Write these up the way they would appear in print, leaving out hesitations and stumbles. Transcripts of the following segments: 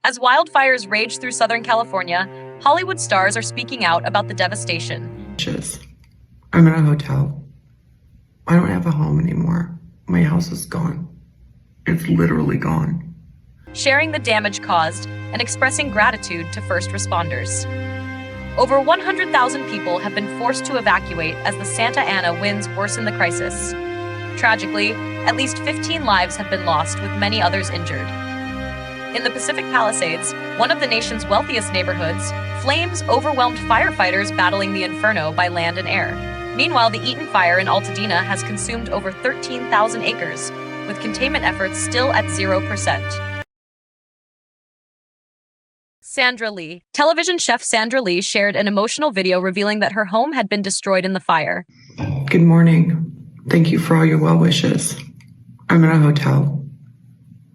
As wildfires rage through Southern California, Hollywood stars are speaking out about the devastation. I'm in a hotel. I don't have a home anymore. My house is gone. It's literally gone. Sharing the damage caused and expressing gratitude to first responders. Over 100,000 people have been forced to evacuate as the Santa Ana winds worsen the crisis. Tragically, at least 15 lives have been lost, with many others injured. In the Pacific Palisades, one of the nation's wealthiest neighborhoods, flames overwhelmed firefighters battling the inferno by land and air. Meanwhile, the Eaton fire in Altadena has consumed over 13,000 acres, with containment efforts still at 0%. Sandra Lee. Television chef Sandra Lee shared an emotional video revealing that her home had been destroyed in the fire. Good morning. Thank you for all your well wishes. I'm in a hotel.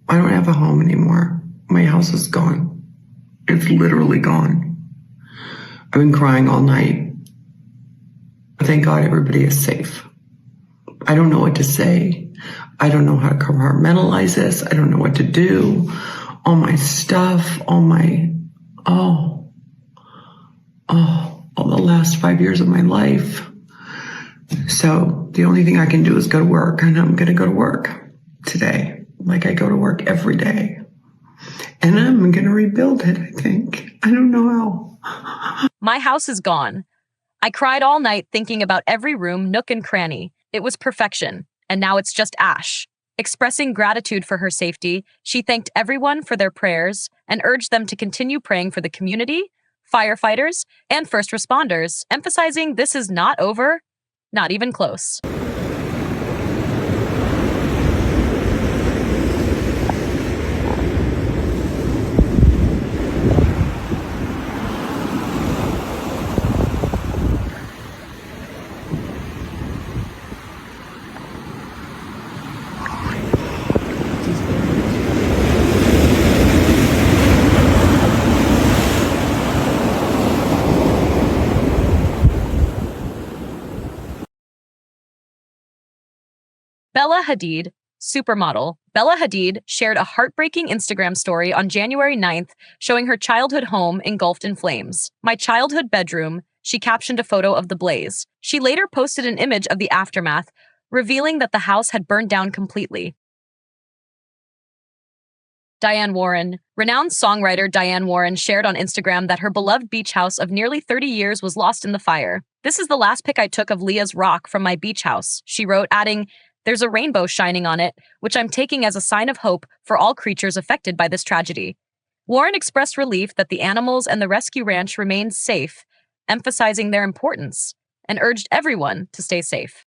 I don't have a home anymore. My house is gone. It's literally gone. I've been crying all night. Thank God everybody is safe. I don't know what to say. I don't know how to compartmentalize this. I don't know what to do. All my stuff, all the last 5 years of my life. So the only thing I can do is go to work, and I'm going to go to work today, like I go to work every day. And I'm going to rebuild it, I think. I don't know how. My house is gone. I cried all night thinking about every room, nook and cranny. It was perfection, and now it's just ash. Expressing gratitude for her safety, she thanked everyone for their prayers and urged them to continue praying for the community, firefighters, and first responders, emphasizing this is not over, not even close. Bella Hadid, supermodel. Bella Hadid shared a heartbreaking Instagram story on January 9th showing her childhood home engulfed in flames. "My childhood bedroom," she captioned a photo of the blaze. She later posted an image of the aftermath, revealing that the house had burned down completely. Diane Warren. Renowned songwriter Diane Warren shared on Instagram that her beloved beach house of nearly 30 years was lost in the fire. "This is the last pic I took of Leah's rock from my beach house," she wrote, adding, "There's a rainbow shining on it, which I'm taking as a sign of hope for all creatures affected by this tragedy." Warren expressed relief that the animals and the rescue ranch remained safe, emphasizing their importance, and urged everyone to stay safe.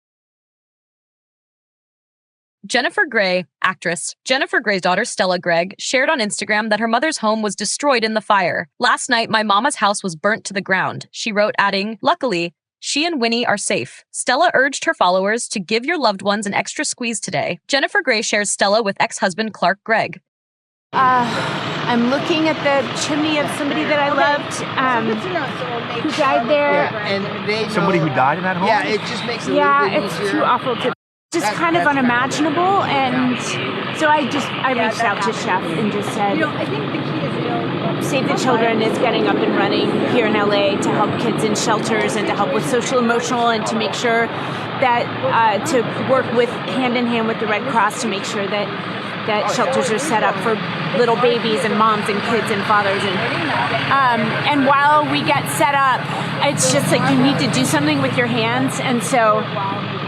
Jennifer Grey, actress. Jennifer Grey's daughter Stella Gregg shared on Instagram that her mother's home was destroyed in the fire. "Last night, my mama's house was burnt to the ground," she wrote, adding, "Luckily, she and Winnie are safe." Stella urged her followers to give your loved ones an extra squeeze today. Jennifer Grey shares Stella with ex-husband Clark Gregg. I'm looking at the chimney of somebody that I loved, who died there. Yeah, and they Somebody who died in that home? Yeah, it just makes it a little bit it's easier. too awful to. Just kind of unimaginable, and so I reached out to Chef and just said, Save the Children is getting up and running here in LA to help kids in shelters and to help with social emotional and to make sure that to work with hand in hand with the Red Cross to make sure that shelters are set up for little babies and moms and kids and fathers, and while we get set up, it's just like you need to do something with your hands, and so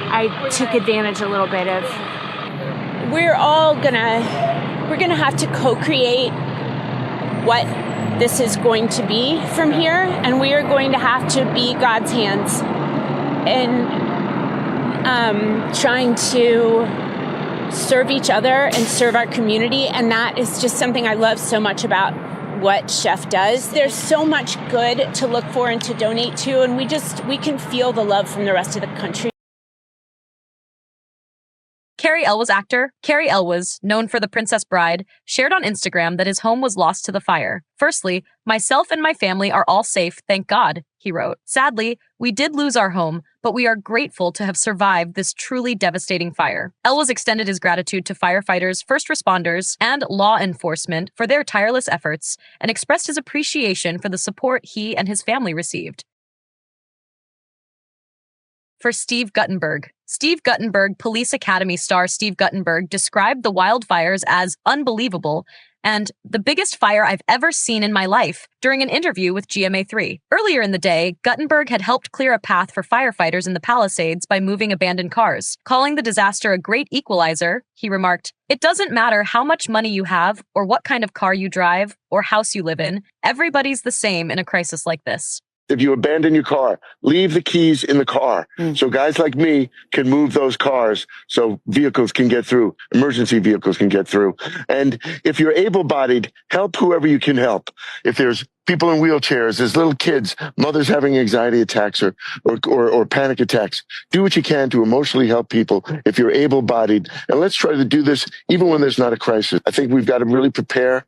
I took advantage a little bit of. We're gonna have to co-create what this is going to be from here, and we are going to have to be God's hands in trying to serve each other and serve our community, and that is just something I love so much about what Chef does. There's so much good to look for and to donate to, and we can feel the love from the rest of the country. Cary Elwes actor Cary Elwes, known for The Princess Bride, shared on Instagram that his home was lost to the fire. Firstly, myself and my family are all safe, thank God, he wrote. Sadly, we did lose our home, but we are grateful to have survived this truly devastating fire. Elwes extended his gratitude to firefighters, first responders, and law enforcement for their tireless efforts and expressed his appreciation for the support he and his family received. For Steve Guttenberg. Steve Guttenberg, Police Academy star Steve Guttenberg, described the wildfires as unbelievable and the biggest fire I've ever seen in my life during an interview with GMA3. Earlier in the day, Guttenberg had helped clear a path for firefighters in the Palisades by moving abandoned cars. Calling the disaster a great equalizer, he remarked, "It doesn't matter how much money you have or what kind of car you drive or house you live in. Everybody's the same in a crisis like this." If you abandon your car, leave the keys in the car. So guys like me can move those cars so vehicles can get through, emergency vehicles can get through. And if you're able-bodied, help whoever you can help. If there's people in wheelchairs, there's little kids, mothers having anxiety attacks or panic attacks, do what you can to emotionally help people if you're able-bodied. And let's try to do this even when there's not a crisis. I think we've got to really prepare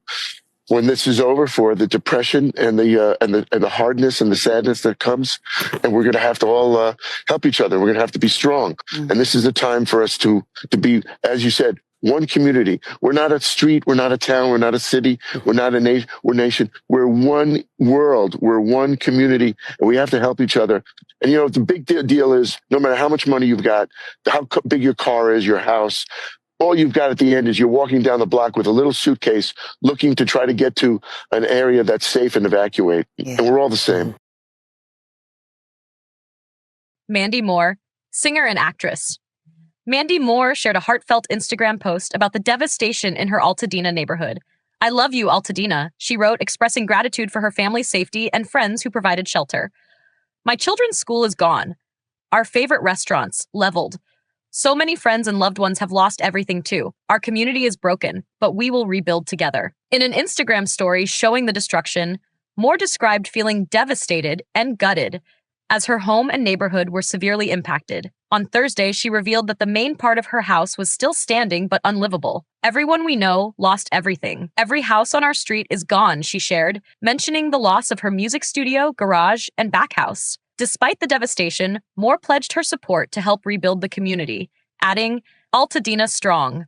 when this is over for the depression and the hardness and the sadness that comes, and we're going to have to all help each other. We're going to have to be strong, and this is the time for us to be, as you said, one community. We're not a street, we're not a town, we're not a city, we're not a nation. We're one world, we're one community, and we have to help each other. And the big deal is no matter how much money you've got, how big your car is, your house. All you've got at the end is you're walking down the block with a little suitcase looking to try to get to an area that's safe and evacuate. Yeah. And we're all the same. Mandy Moore, singer and actress. Mandy Moore shared a heartfelt Instagram post about the devastation in her Altadena neighborhood. "I love you, Altadena," she wrote, expressing gratitude for her family's safety and friends who provided shelter. "My children's school is gone. Our favorite restaurants, leveled. So many friends and loved ones have lost everything too. Our community is broken, but we will rebuild together." In an Instagram story showing the destruction, Moore described feeling devastated and gutted as her home and neighborhood were severely impacted. On Thursday, she revealed that the main part of her house was still standing but unlivable. "Everyone we know lost everything. Every house on our street is gone," she shared, mentioning the loss of her music studio, garage, and back house. Despite the devastation, Moore pledged her support to help rebuild the community, adding, "Altadena strong.